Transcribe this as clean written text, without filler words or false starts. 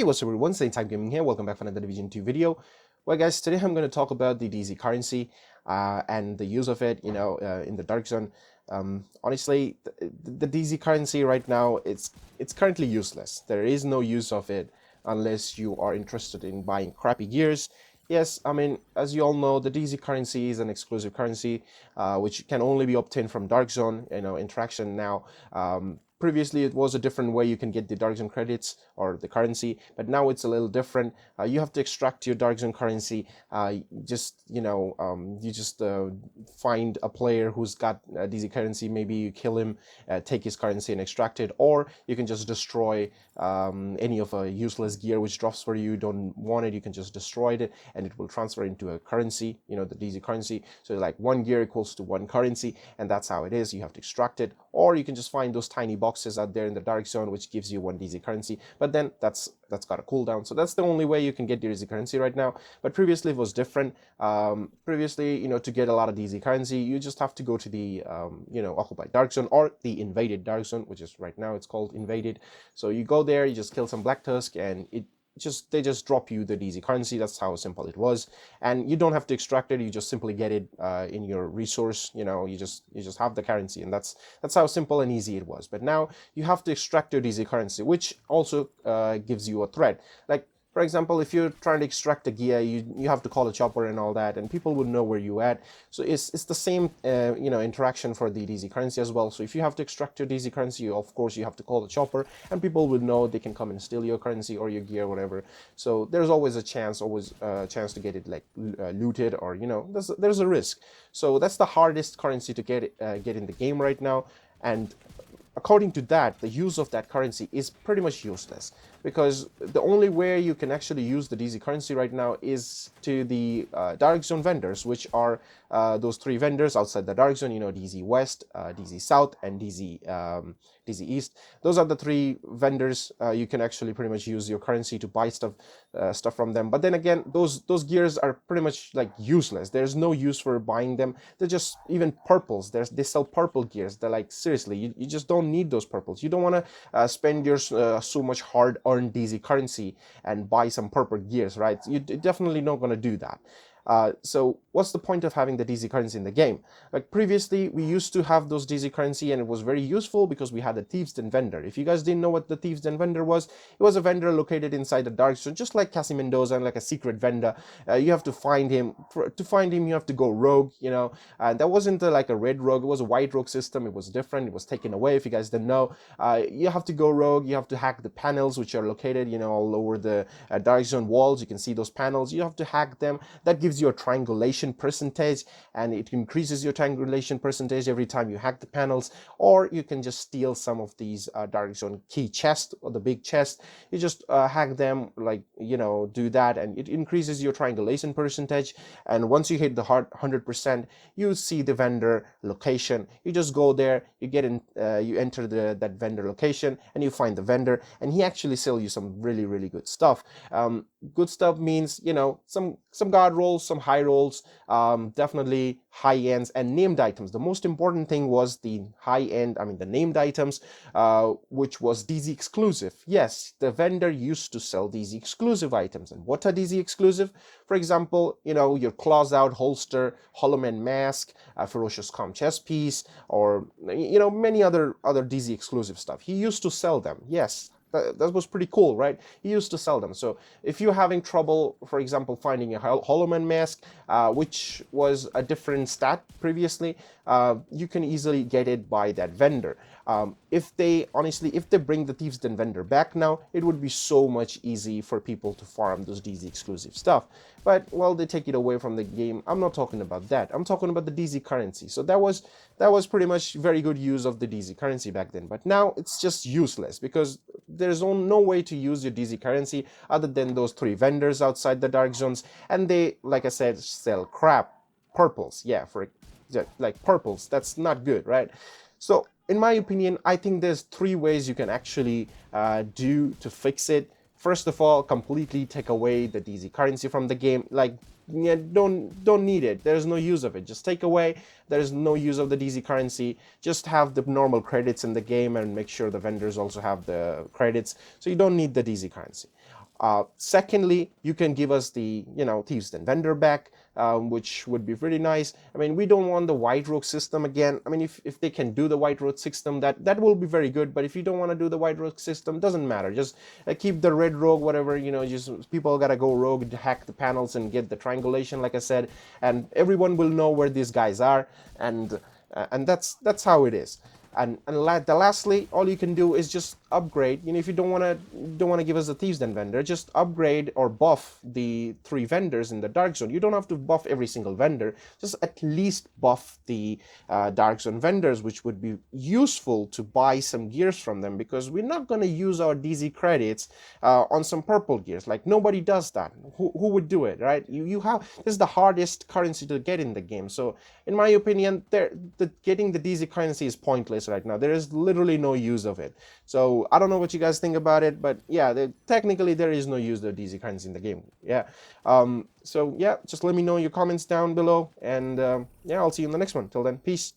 Hey, what's up everyone, Saint Time Gaming here. Welcome back for another Division 2 video. Well guys, today I'm going to talk about the DZ currency and the use of it, in the Dark Zone. Honestly, the DZ currency right now, it's currently useless. There is no use of it unless you are interested in buying crappy gears. Yes, I mean, as you all know, the DZ currency is an exclusive currency, which can only be obtained from Dark Zone, interaction now. Previously, it was a different way you can get the Dark Zone credits or the currency, but now it's a little different. You have to extract your Dark Zone currency. You just find a player who's got DZ currency. Maybe you kill him, take his currency and extract it, or you can just destroy any of a useless gear which drops for you. Don't want it, you can just destroy it, and it will transfer into a currency. The DZ currency. So like one gear equals to one currency, and that's how it is. You have to extract it, or you can just find those tiny boxes out there in the Dark Zone which gives you one DZ currency, but then that's got a cooldown. So that's the only way you can get DZ currency right now. But previously it was different. Previously, to get a lot of DZ currency, you just have to go to the occupied Dark Zone or the invaded Dark Zone, which is right now it's called invaded. So you go there, you just kill some Black Tusk, and they just drop you the DZ currency. That's how simple it was, and you don't have to extract it. You just simply get it in your resource. You just have the currency, and that's how simple and easy it was. But now you have to extract your DZ currency, which also gives you a threat. Like, for example, if you're trying to extract a gear, you have to call a chopper and all that, and people would know where you're at. So it's the same interaction for the DZ currency as well. So if you have to extract your DZ currency, of course you have to call the chopper, and people will know they can come and steal your currency or your gear, whatever. So there's always a chance, to get it like looted, or there's a risk. So that's the hardest currency to get in the game right now, and according to that, the use of that currency is pretty much useless, because the only way you can actually use the DZ currency right now is to the Dark Zone vendors, which are those three vendors outside the Dark Zone, DZ West, DZ South, and DZ East. Those are the three vendors. You can actually pretty much use your currency to buy stuff from them. But then again, those gears are pretty much like useless. There's no use for buying them. They're just, even purples. They sell purple gears. They're like, seriously, you just don't need those purples. You don't want to spend your so much hard-earned DZ currency and buy some purple gears, right? You're definitely not going to do that. So what's the point of having the DZ currency in the game? Like previously, we used to have those DZ currency, and it was very useful because we had a Thieves Den vendor. If you guys didn't know what the Thieves Den vendor was, it was a vendor located inside the Dark Zone, just like Cassie Mendoza, and like a secret vendor. You have to find him. To find him, you have to go rogue, and that wasn't like a red rogue. It was a white rogue system. It was different. It was taken away, if you guys didn't know. You have to go rogue. You have to hack the panels, which are located, all over the Dark Zone walls. You can see those panels. You have to hack them. That gives you a triangulation percentage, and it increases your triangulation percentage every time you hack the panels. Or you can just steal some of these Dark Zone key chests, or the big chest. You just hack them, like, do that, and it increases your triangulation percentage. And once you hit the 100%, you see the vendor location. You just go there, you get in, you enter that vendor location, and you find the vendor, and he actually sells you some really, really good stuff. Good stuff means, some guard rolls, some high rolls, definitely high ends, and named items. The most important thing was the high end, the named items, which was DZ exclusive. Yes, the vendor used to sell DZ exclusive items. And what are DZ exclusive? For example, your claws out holster, Hollow Man mask, ferocious calm chest piece, or many other DZ exclusive stuff. He used to sell them. Yes. That was pretty cool, right? He used to sell them. So if you're having trouble, for example, finding a Hollow Man mask, which was a different stat previously, you can easily get it by that vendor. If they bring the Thieves Den vendor back now, it would be so much easy for people to farm those DZ exclusive stuff. But, well, they take it away from the game. I'm not talking about that. I'm talking about the DZ currency. So that was pretty much very good use of the DZ currency back then. But now it's just useless, because there's no way to use your DZ currency other than those three vendors outside the Dark Zones. And they, like I said, sell crap. Purples. Yeah, like purples. That's not good, right? So, in my opinion, I think there's three ways you can actually do to fix it. First of all, completely take away the DZ currency from the game. Like, yeah, don't need it. There's no use of it. Just take away. There's no use of the DZ currency. Just have the normal credits in the game, and make sure the vendors also have the credits. So you don't need the DZ currency. Secondly, you can give us the, Thieves Den vendor back, which would be pretty nice. I mean, we don't want the white rogue system again. I mean, if they can do the white rogue system, that will be very good. But if you don't want to do the white rogue system, doesn't matter. Just keep the red rogue, whatever, just people gotta go rogue, hack the panels and get the triangulation, like I said, and everyone will know where these guys are, and that's how it is. And lastly, all you can do is just upgrade. If you don't want to give us the Thieves Den vendor, just upgrade or buff the 3 vendors in the Dark Zone. You don't have to buff every single vendor. Just at least buff the Dark Zone vendors, which would be useful to buy some gears from them, because we're not going to use our DZ credits on some purple gears. Like, nobody does that. Who would do it, right? This is the hardest currency to get in the game. So in my opinion, getting the DZ currency is pointless right now. There is literally no use of it. So I don't know what you guys think about it, but yeah, technically there is no use of DZ currency in the game. Yeah. So yeah, just let me know in your comments down below, and yeah, I'll see you in the next one. Till then, peace.